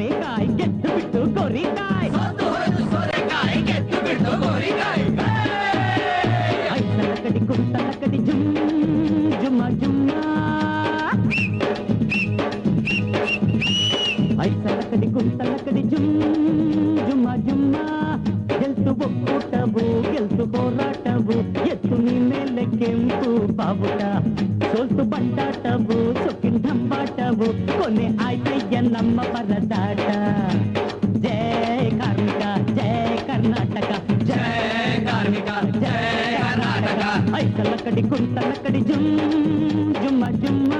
ಸೋರೆಕಾಯಿ ಗೆದ್ದು ಬಿಟ್ಟು ಗೋರಿಕಾಯಿ ಸೋರೆಕಾಯಿ ಗೆದ್ದು ಬಿಟ್ಟು ಗೋರಿಕಾಯಿ ಐಸಲ ಕಡಿ ಕುಂತಲ ಕಡಿ ಜುಮ್ ಜುಮ್ಮ ಜುಮ್ಮ ಐಸಲ ಕಡಿ ಕುಂತಲ ಕಡಿ ಜುಮ್ ಜುಮ್ಮ ಜುಮ್ಮ ಗೆಲ್ತು ಒಕ್ಕೂಟವು ಗೆಲ್ತು ಹೋರಾಟವು ಎತ್ತು ನೀ ಮೇಲೆ ಕೆಂಪು ಬಾವುಟ ಸೋಲ್ತು ಬಂಡಾಟವು ಸೊಕ್ಕಿನ ಢಂಬಾಟವು ಕೊನೆ ಆಯ್ತಯ್ಯ ನಮ್ಮ ಪರದಾಟ ಜಯ ಕಾರ್ಮಿಕ ಜಯ ಕರ್ನಾಟಕ ಜಯ ಕಾರ್ಮಿಕ ಜಯ ಕರ್ನಾಟಕ ಐಸಲ ಕಡಿ ಕುಂತಲ ಕಡಿ ಜುಮ್ ಜುಮ್ಮ ಜುಮ್ಮ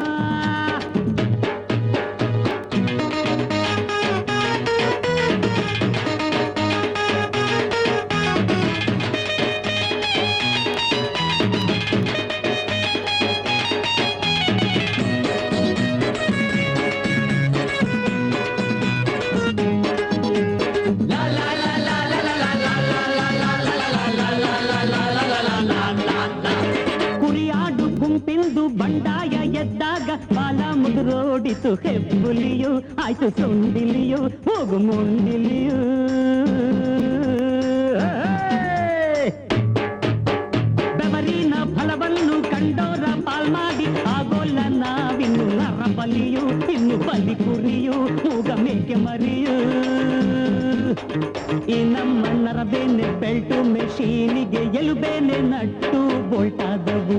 ಬಂಡಾಯ ಎದ್ದಾಗ ಬಾಲ ಮುದುರೋಡಿತು ಹೆಬ್ಬುಲಿಯು ಆಯ್ತು ಸೊಂಡಿಲಿಯು ಹೋಗು ಮುಂಡಿಲಿಯು ಬೆವರಿನ ಫಲವನ್ನು ಕಂಡೋರ ಪಾಲ್ಮಾಡಿ ಆಗೋಲ್ಲ ನಾವಿನ್ನು ನರಬಲಿಯು ಇನ್ನು ಬಲಿ ಕುರಿಯು ಮೂಗ ಮೇಕೆ ಮರಿಯು ಈ ನಮ್ಮ ನರಬೇನೆ ಬೆಲ್ಟು ಮೆಷೀನಿಗೆ ಎಲುಬೇನೆ ನಟ್ಟು ಬೋಲ್ಟಾದವು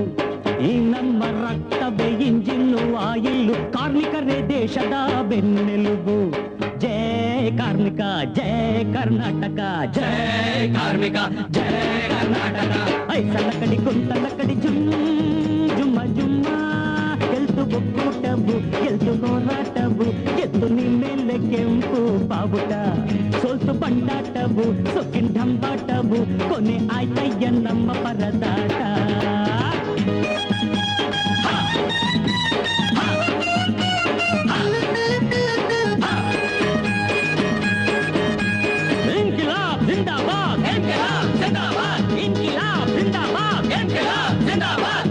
ಈ ನಮ್ಮ ರಕ್ತವೇ ಇಂಜಿನ್ನು ಆಯಿಲ್ಲು ಕಾರ್ಮಿಕರೇ ದೇಶದ ಬೆನ್ನೆಲುಬು ಜಯ ಕಾರ್ಮಿಕ ಜಯ ಕರ್ನಾಟಕ ಜಯ ಕಾರ್ಮಿಕ ಜಯ ಕರ್ನಾಟಕ ಐಸಲ ಕಡಿ ಕುಂತಲ ಕಡಿ ಜುಮ್ ಜುಮ್ಮ ಜುಮ್ಮ ಗೆಲ್ತು ಒಕ್ಕೂಟವು ಗೆಲ್ತು ಹೋರಾಟವು ಗೆದ್ದು ನಿಮ್ಮೆಲ್ಲ ಕೆಂಪು ಬಾವುಟ ಸೋಲ್ತು ಬಂಡಾಟವು ಸೊಕ್ಕಿನ ಢಂಬಾಟವು ಕೊನೆ ಆಯ್ತಯ್ಯ ನಮ್ಮ ಪರದಾಟ इंकिलाब जिंदाबाद इंकिलाब जिंदाबाद इंकिलाब जिंदाबाद इंकिलाब जिंदाबाद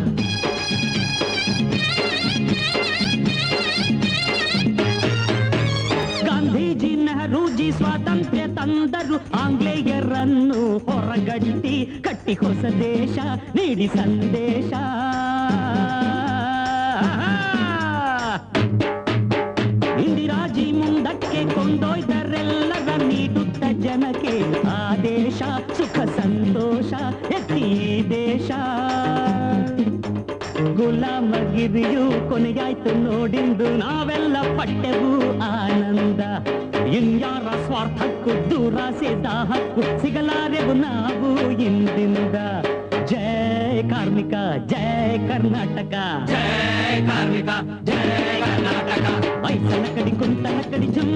ಗಾಂಧೀಜಿ ನೆಹರೂಜಿ ಸ್ವಾತಂತ್ರ್ಯ ತಂದರು ಆಂಗ್ಲೇಯರನ್ನು ಹೊರಗಟ್ಟಿ ಕಟ್ಟಿ ಹೊಸ ದೇಶ ನೀಡಿ ಸಂದೇಶ ಇಂದಿರಾಜಿ ಮುಂದಕ್ಕೆ ಕೊಂಡೊಯ್ದರೆಲ್ಲರ ನೀಡುತ್ತ ಜನಕ್ಕೆ ಆದೇಶ ಸುಖ ಸಂತೋಷ ಎತ್ತಿ ದೇಶ ಗುಲಾಮಗಿರಿಯು ಕೊನೆಯಾಯ್ತು ನೋಡಿಂದು ನಾವೆಲ್ಲ ಪಟ್ಟೆವು ಆನಂದ ಇನ್ಯಾರ ಸ್ವಾರ್ಥಕ್ಕೂ ದುರಾಸೆ ದಾಹಕ್ಕೂ ಸಿಗಲಾರೆವು ನಾವು ಇಂದಿನಿಂದ ಜಯ ಕಾರ್ಮಿಕ ಜಯ ಕರ್ನಾಟಕ ಜಯ ಕಾರ್ಮಿಕ ಜಯ ಕರ್ನಾಟಕ ಐಸಲ ಕಡಿ ಕುಂತಲ ಕಡಿ ಜುಮ್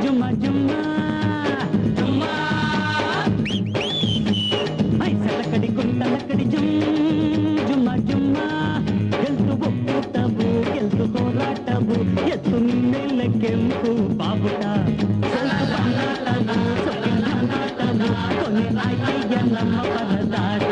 ಜುಮ್ಮ ಜುಮ್ಮ ಜುಮ್ಮ ಐಸಲ ಕಡಿ ಕುಂತಲ ಕಡಿ ಜುಮ್ ಜುಮ್ಮ ಜುಮ್ಮ ಗೆಲ್ತು ಒಕ್ಕೂಟವು ಗೆಲ್ತು ಹೋರಾಟವು ಎತ್ತು ನಿಮ್ಮೆಲ್ಲ ಕೆಂಪು ಬಾವುಟ ಸ್ವಲ್ಪ ಬಂಡಾಟವು ಸೊಕ್ಕಿನ ಢಂಬಾಟವು ಕೊನೆ ಆಯ್ತಯ್ಯ ನಮ್ಮ ಪರದಾಟ